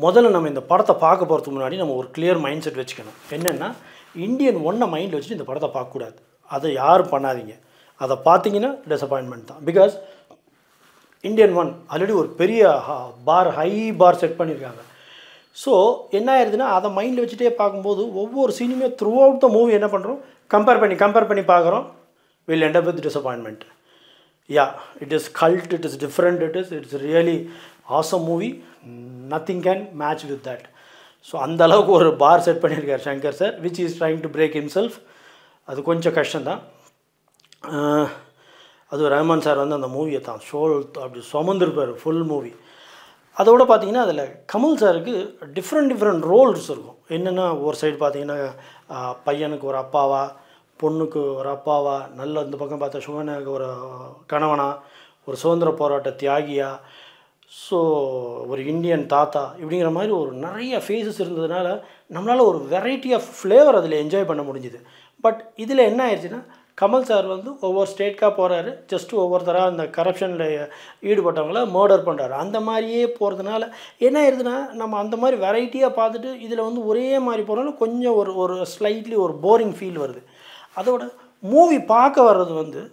முதல்ல நம்ம இந்த படத்தை பார்க்க போகிறதுக்கு முன்னாடி நம்ம ஒரு கிளியர் மைண்ட் செட் வச்சுக்கணும். என்னென்னா இந்தியன் ஒன்றை மைண்டில் வச்சுட்டு இந்த படத்தை பார்க்கக்கூடாது. அதை யாரும் பண்ணாதீங்க. அதை பார்த்தீங்கன்னா டிசப்பாயின்மெண்ட் தான். பிகாஸ் இந்தியன் ஒன் ஆல்ரெடி ஒரு பெரிய ஹை பார் செட் பண்ணியிருக்காங்க. ஸோ என்ன ஆயிடுதுன்னா அதை மைண்டில் வச்சுட்டே பார்க்கும்போது ஒவ்வொரு சீனுமே த்ரூ அவுட் த மூவி என்ன பண்ணுறோம், கம்பேர் பண்ணி பார்க்குறோம். Will end up with disappointment. Yeah, it is cult, it is different, it's really awesome movie. Nothing can match with that. So அந்த அளவுக்கு ஒரு பார் செட் பண்ணியிருக்கார் Shankar sir, which is trying to break himself. அது கொஞ்சம் கஷ்டம்தான். அது ரஹ்மான் சார் வந்து அந்த மூவியை தான் அப்படி சுமந்துருப்பார் ஃபுல் மூவி. அதோடு பார்த்தீங்கன்னா அதில் கமல் சாருக்கு டிஃப்ரெண்ட் ரோல்ஸ் இருக்கும். என்னென்னா ஒரு சைடு பார்த்தீங்கன்னா பையனுக்கு ஒரு அப்பாவா, பொண்ணுக்கு ஒரு அப்பாவா, நல்ல இந்த பக்கம் பார்த்தா சுகனுக்கு ஒரு கணவனா, ஒரு சுதந்திர போராட்ட தியாகியா, ஸோ ஒரு இந்தியன் தாத்தா, இப்படிங்கிற மாதிரி ஒரு நிறைய ஃபேஸஸ் இருந்ததுனால நம்மளால் ஒரு வெரைட்டி ஆஃப் ஃப்ளேவர் அதில் என்ஜாய் பண்ண முடிஞ்சுது. பட் இதில் என்ன ஆயிடுச்சுன்னா கமல் சார் வந்து ஒவ்வொரு ஸ்டேட்காக போகிறாரு, ஜஸ்ட்டு ஒவ்வொருத்தராக அந்த கரப்ஷனில் ஈடுபட்டவங்கள மர்டர் பண்ணுறாரு. அந்த மாதிரியே போகிறதுனால என்ன ஆயிடுதுன்னா நம்ம அந்த மாதிரி வெரைட்டியாக பார்த்துட்டு இதில் வந்து ஒரே மாதிரி போகிறனால கொஞ்சம் ஒரு ஸ்லைட்லி ஒரு போரிங் ஃபீல் வருது. அதோட மூவி பார்க்க வர்றது வந்து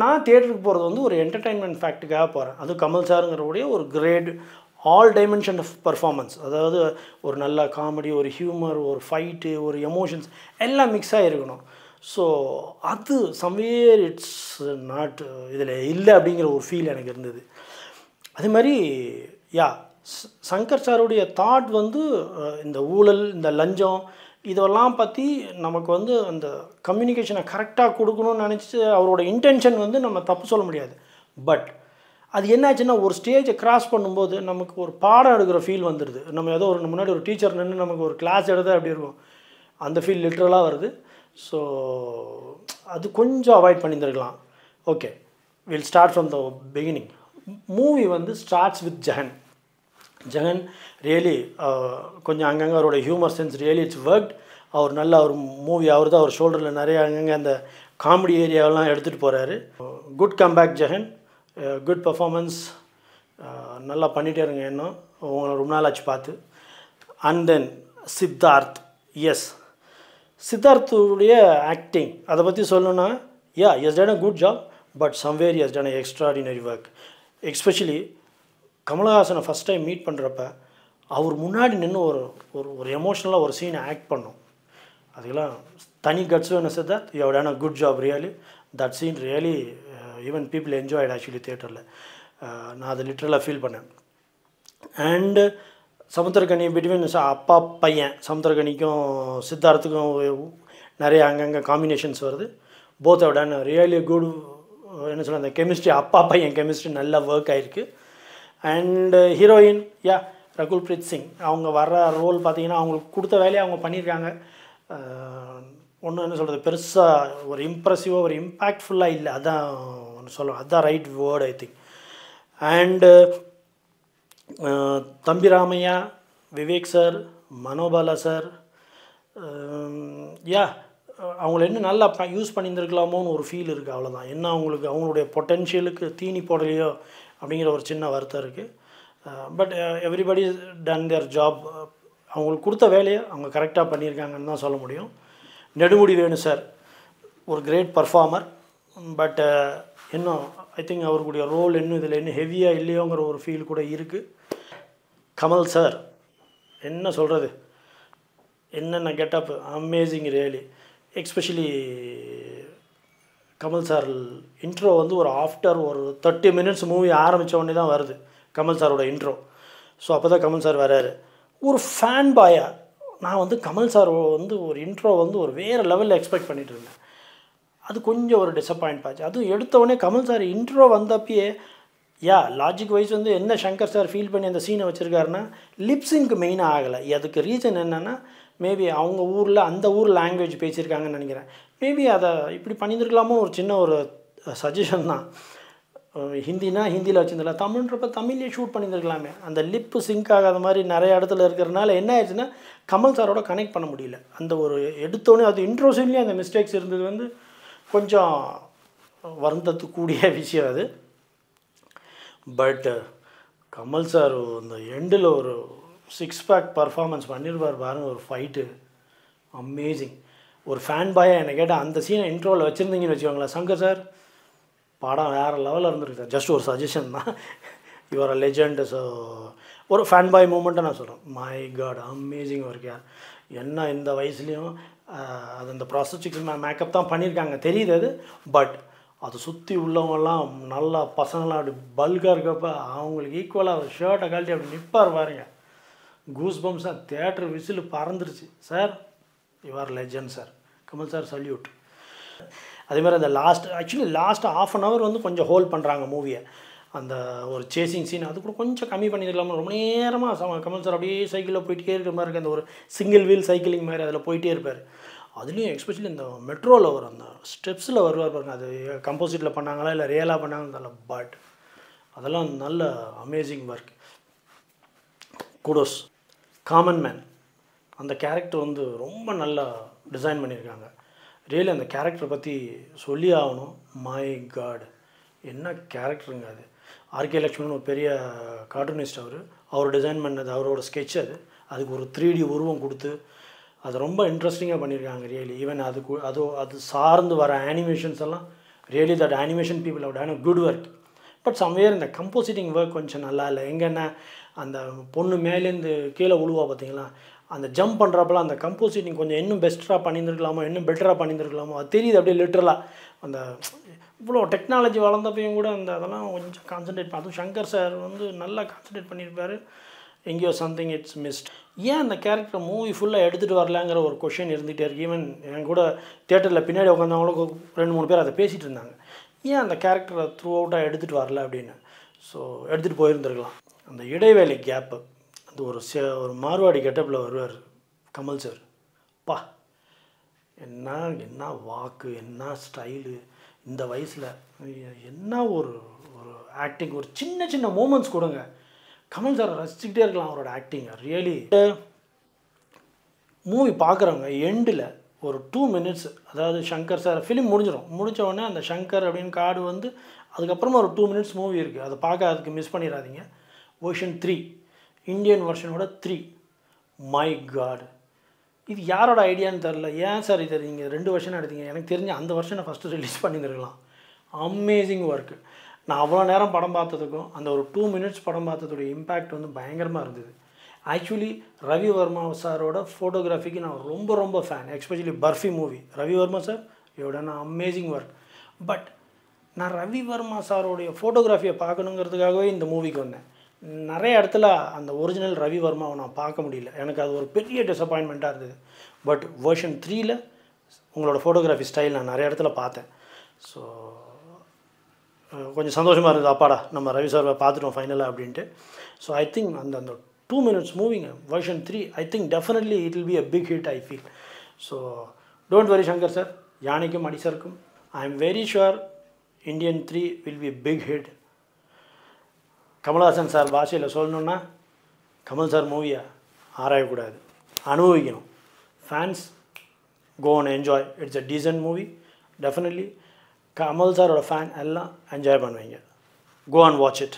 நான் தியேட்டருக்கு போகிறது வந்து ஒரு என்டர்டெயின்மெண்ட் ஃபேக்ட்டுக்காக போகிறேன். அது கமல் சாருங்கிறவுடைய ஒரு great all dimension of performance. அதாவது ஒரு நல்ல காமெடி, ஒரு ஹியூமர், ஒரு ஃபைட்டு, ஒரு எமோஷன்ஸ் எல்லாம் மிக்ஸாக இருக்கணும். ஸோ அது சம்வேர் இட்ஸ் நாட் இதில் இல்லை அப்படிங்கிற ஒரு ஃபீல் எனக்கு இருந்தது. அதே மாதிரி யா, சங்கர் சாருடைய தாட் வந்து இந்த ஊழல், இந்த லஞ்சம், இதெல்லாம் பற்றி நமக்கு வந்து அந்த கம்யூனிகேஷனை கரெக்டாக கொடுக்கணும்னு நினச்சி அவரோட இன்டென்ஷன் வந்து நம்ம தப்பு சொல்ல முடியாது. பட் அது என்னாச்சுன்னா ஒரு ஸ்டேஜை கிராஸ் பண்ணும்போது நமக்கு ஒரு பாடம் எடுக்கிற ஃபீல் வந்துடுது. நம்ம ஏதோ ஒரு முன்னாடி ஒரு டீச்சர் நின்று நமக்கு ஒரு கிளாஸ் எடுத்தால் அப்படி இருக்கும், அந்த ஃபீல் லிட்ரலாக வருது. ஸோ அது கொஞ்சம் அவாய்ட் பண்ணியிருந்துருக்கலாம். Okay, will start from the beginning. Movie வந்து ஸ்டார்ட்ஸ் வித் ஜெகன் ரியலி கொஞ்சம் அங்கங்கே அவரோட humour sense really it's worked. அவர் நல்ல ஒரு மூவி, அவர் தான் அவர் ஷோல்டரில் நிறைய அங்கங்கே அந்த காமெடி ஏரியாவெல்லாம் எடுத்துகிட்டு போகிறாரு. Good comeback Jagan, good performance, நல்லா பண்ணிகிட்டே இருங்க. இன்னும் உங்களை ரொம்ப நாள் ஆச்சு பார்த்து. அண்ட் தென் சித்தார்த், எஸ், சித்தார்த்துடைய ஆக்டிங் அதை பற்றி சொல்லணுன்னா yeah, he's done a good job, but somewhere he's done a extraordinary work. Especially கமலஹாசனை ஃபஸ்ட் டைம் மீட் பண்ணுறப்ப அவர் முன்னாடி நின்று ஒரு எமோஷ்னலாக ஒரு சீனை ஆக்ட் பண்ணோம். அதுக்கெல்லாம் தனி கட்ஸ் வேணும் Siddharth. You have done a good job really. That scene really even people enjoyed actually தியேட்டரில். நான் அதை லிட்ரலாக ஃபீல் பண்ணேன். அண்டு சமுத்திரக்கனி பிட்வீன் அப்பா பையன் சமுத்திரக்கனிக்கும் சித்தார்த்துக்கும் நிறைய அங்கங்கே காம்பினேஷன்ஸ் வருது. Both have done really good, என்ன சொல்ல, அந்த கெமிஸ்ட்ரி, அப்பா பையன் கெமிஸ்ட்ரி நல்லா ஒர்க் ஆகிருக்கு. அண்டு ஹீரோயின் யா, ரகுல்பிரீத் சிங், அவங்க வர்ற ரோல் பார்த்திங்கன்னா அவங்களுக்கு கொடுத்த வேலையை அவங்க பண்ணியிருக்காங்க. ஒன்றும் என்ன சொல்கிறது, பெருசாக ஒரு இம்ப்ரெசிவாக ஒரு இம்பேக்ட்ஃபுல்லாக இல்லை, அதான் ஒன்று சொல்லுவேன், அதுதான் right word I think. And தம்பி ராமையா, விவேக் சார், மனோபாலா சார், யா, அவங்கள இன்னும் நல்லா யூஸ் பண்ணியிருந்துருக்கலாமோன்னு ஒரு ஃபீல் இருக்குது. அவ்வளோதான். என்ன அவங்களுடைய பொட்டென்ஷியலுக்கு தீனி போடலையோ அப்படிங்கிற ஒரு சின்ன வருத்தம் இருக்குது. But everybody done their job. அவங்களுக்கு கொடுத்த வேலையை அவங்க கரெக்டாக பண்ணியிருக்காங்கன்னு தான் சொல்ல முடியும். நெடுமுடி வேணு சார் ஒரு கிரேட் பர்ஃபார்மர். பட் இன்னும் ஐ திங்க் அவருடைய ரோல் இன்னும் இதில் இன்னும் ஹெவியாக இல்லையோங்கிற ஒரு ஃபீல் கூட இருக்குது. கமல் சார் என்ன சொல்கிறது, என்னென்ன getup, amazing really. Especially Kamal sir intro வந்து ஒரு ஆஃப்டர் ஒரு 30 minutes மூவி ஆரம்பித்த உடனே தான் வருது கமல் சாரோட இன்ட்ரோ. ஸோ அப்போ தான் கமல் சார் வராரு. ஒரு ஃபேன் பாயா நான் வந்து கமல் சார் வந்து ஒரு இன்ட்ரோ வந்து ஒரு வேறு லெவலில் எக்ஸ்பெக்ட் பண்ணிகிட்டு இருந்தேன். அது கொஞ்சம் ஒரு டிசப்பாயிண்ட் ஆச்சு. அதுவும் எடுத்தவொடனே கமல் சார் இன்ட்ரோ வந்தப்பயே யா, லாஜிக் வைஸ் வந்து என்ன சங்கர் சார் ஃபீல் பண்ணி அந்த சீனை வச்சுருக்காருன்னா லிப்ஸிங்க்கு மெயினாக ஆகலை. அதுக்கு ரீசன் என்னென்னா மேபி அவங்க ஊரில் அந்த ஊர் லாங்குவேஜ் பேசியிருக்காங்கன்னு நினைக்கிறேன். மேபி அதை இப்படி பண்ணியிருக்கலாமோ ஒரு சின்ன ஒரு சஜஷன் தான். ஹிந்தினா ஹிந்தியில் வச்சுருந்தல, தமிழ்ன்றப்ப தமிழ்லேயே ஷூட் பண்ணியிருக்கலாமே. அந்த லிப்பு சிங்க் ஆகாத மாதிரி நிறைய இடத்துல இருக்கிறதுனால என்ன ஆயிடுச்சுன்னா கமல் சாரோட கனெக்ட் பண்ண முடியல. அந்த ஒரு எடுத்தோடனே அது இன்ட்ரோஷன்லேயே அந்த மிஸ்டேக்ஸ் இருந்தது வந்து கொஞ்சம் வருந்தத்துக்கூடிய விஷயம் அது. பட் கமல் சார் அந்த எண்டில் ஒரு 6 பேக் பர்ஃபார்மன்ஸ் பண்ணியிருப்பார் பாருங்கள், ஒரு ஃபைட்டு அமேசிங். ஒரு ஃபேன் பாயாக என்னை கேட்டால் அந்த சீனை இன்ட்ரோவில் வச்சுருந்தீங்கன்னு வச்சுக்கோங்களேன், சங்கர் சார் படம் வேறு லெவலில் இருந்திருக்கு சார். ஜஸ்ட் ஒரு சஜஷன் தான், யுவர் அ லெஜண்ட். ஸோ ஒரு ஃபேன் பாய் மூமெண்ட்டை நான் சொல்கிறேன். மை காட் அமேசிங் ஒர்க் யார். என்ன இந்த வயசுலேயும் அது அந்த ப்ராஸ்டிக்ஸ் மேக்கப் தான் பண்ணியிருக்காங்க தெரியுது அது. பட் அதை சுற்றி உள்ளவங்கெல்லாம் நல்லா பசங்களாம் அப்படி பல்காக இருக்கப்போ அவங்களுக்கு ஈக்குவலாக ஒரு ஷர்ட்டை கழட்டி அப்படி நிற்பார் பாருங்க. கூஸ் பம்ஸாக தேட்டர் விசில் பறந்துருச்சு sir. Your legend sir, Kamal sir, salute. அதேமாதிரி அந்த லாஸ்ட் ஆஃப் அன் ஹவர் வந்து கொஞ்சம் ஹோல்ட் பண்ணுறாங்க மூவியை. அந்த ஒரு சேசிங் சீன் அது கூட கொஞ்சம் கம்மி பண்ணிடலாமா. ரொம்ப நேரமாக கமல் சார் அப்படியே சைக்கிளில் போயிட்டே இருக்கிற மாதிரி இருக்குது. அந்த ஒரு சிங்கிள் வீல் சைக்கிளிங் மாதிரி அதில் போயிட்டே இருப்பார். அதுலேயும் எஸ்பெஷலி இந்த மெட்ரோவில் வரும் அந்த ஸ்டெப்ஸில் வருவார் பாருங்க. அது கம்போசிட்டில் பண்ணாங்களா இல்லை ரியலாக பண்ணாங்கன்னு தெரியல. பட் அதெல்லாம் நல்ல amazing work. Kudos. Common man அந்த கேரக்டர் வந்து ரொம்ப நல்லா டிசைன் பண்ணியிருக்காங்க. ரியலி அந்த கேரக்டரை பற்றி சொல்லி ஆகணும். மை காட் என்ன கேரக்டருங்க அது. ஆர்கே லக்ஷ்மணன் ஒரு பெரிய கார்ட்டூனிஸ்ட், அவர் டிசைன் பண்ணது, அவரோட ஸ்கெட்ச் அது. அதுக்கு ஒரு 3D உருவம் கொடுத்து அது ரொம்ப இன்ட்ரெஸ்டிங்காக பண்ணியிருக்காங்க ரியலி. ஈவன் அது சார்ந்து வர அனிமேஷன்ஸ் எல்லாம் really that animation people have done a good work. But somewhere இந்த கம்போசிட்டிங் ஒர்க் கொஞ்சம் நல்லா இல்லை. எங்கன்னா அந்த பொண்ணு மேலேருந்து கீழே உழுவா பார்த்தீங்களா, அந்த ஜம்ப் பண்ணுறப்பெல்லாம் அந்த கம்போசிட்டிங் கொஞ்சம் இன்னும் பெஸ்ட்டாக பண்ணியிருந்துருக்கலாமோ, இன்னும் பெட்டராக பண்ணியிருந்துருக்கலாமோ. அது தெரியுது அப்படியே லிட்டரலாக. அந்த இவ்வளோ டெக்னாலஜி வளர்ந்தப்பையும் கூட அதெல்லாம் கொஞ்சம் கான்சன்ட்ரேட் அதுவும் சங்கர் சார் வந்து நல்லா கான்சன்ட்ரேட் பண்ணியிருப்பார். எங்கேயோ சம்திங் இட்ஸ் மிஸ்ட். ஏன் அந்த கேரக்டர் மூவி ஃபுல்லாக எடுத்துகிட்டு வரலாங்கிற ஒரு கொஷின் இருந்துகிட்டே இருக்குது. ஈவன் என் கூட தியேட்டரில் பின்னாடி உட்காந்தவங்களும் 2-3 பேர் அதை பேசிகிட்டு இருந்தாங்க. ஏன் அந்த கேரக்டரை த்ரூ அவுட்டாக எடுத்துகிட்டு வரல அப்படின்னு. ஸோ எடுத்துகிட்டு போயிருந்துருக்கலாம். அந்த இடைவேளை கேப்பு, அது ஒரு மார்வாடி கெட்டப்பில் வருவார் கமல் சார். பா என்ன வாக்கு, என்ன ஸ்டைலு, இந்த வயசில் என்ன ஒரு ஆக்டிங். ஒரு சின்ன மூமெண்ட்ஸ் கொடுங்க, கமல் சாரை ரசிச்சுக்கிட்டே இருக்கலாம் அவரோட ஆக்டிங்கை. ரியலி மூவி பார்க்குறவங்க எண்டில் ஒரு 2 மினிட்ஸ், அதாவது சங்கர் சார் ஃபிலிம் முடிஞ்ச உடனே அந்த சங்கர் அப்படின்னு கார்டு வந்து அதுக்கப்புறமா ஒரு 2 மினிட்ஸ் மூவி இருக்குது. அதை பார்க்க அதுக்கு மிஸ் பண்ணிடாதீங்க. வெர்ஷன் 3, இந்தியன் வெர்ஷனோட 3. மை காட் இது யாரோட ஐடியான்னு தெரில. ஏன் சார் இது நீங்கள் 2 வருஷம் எடுத்தீங்க? எனக்கு தெரிஞ்ச அந்த வருஷனை ஃபஸ்ட்டு ரிலீஸ் பண்ணியிருக்கலாம். Amazing work. நான் அவ்வளோ நேரம் படம் பார்த்ததுக்கும் அந்த ஒரு 2 மினிட்ஸ் படம் பார்த்ததுடைய இம்பேக்ட் வந்து பயங்கரமாக இருந்தது. ஆக்சுவலி ரவி வர்மா சாரோட ஃபோட்டோகிராஃபிக்கு நான் ரொம்ப fan. Especially Barfi movie. Ravi Varma sir your done amazing work. But நான் ரவி வர்மா சாரோடைய ஃபோட்டோகிராஃபியை பார்க்கணுங்கிறதுக்காகவே இந்த மூவிக்கு வந்தேன். நிறைய இடத்துல அந்த ஒரிஜினல் ரவி வர்மாவை நான் பார்க்க முடியல. எனக்கு அது ஒரு பெரிய டிசப்பாயின்மெண்ட்டாக இருந்தது. பட் வெர்ஷன் 3ல் உங்களோட ஃபோட்டோகிராஃபி ஸ்டைல் நான் நிறைய இடத்துல பார்த்தேன். ஸோ கொஞ்சம் சந்தோஷமாக இருந்தது. அப்பாடா நம்ம ரவி சார் பார்த்துட்டோம் ஃபைனலாக அப்படின்ட்டு. ஸோ ஐ திங்க் அந்த 2 மினிட்ஸ் மூவிங்க version 3 I think definitely it will be a big hit I feel. So don't worry Shankar sir, யானைக்கும் அடிசருக்கும். I am very sure Indian 3 will be big hit. Kamal Haasan sir பாஷையில் சொல்லணுன்னா Kamal sir மூவியை ஆராயக்கூடாது, அனுபவிக்கணும். Fans go and enjoy. It's a decent movie. Definitely Kamal சாரோட fan எல்லாம் enjoy பண்ணுவீங்க. Go and watch it.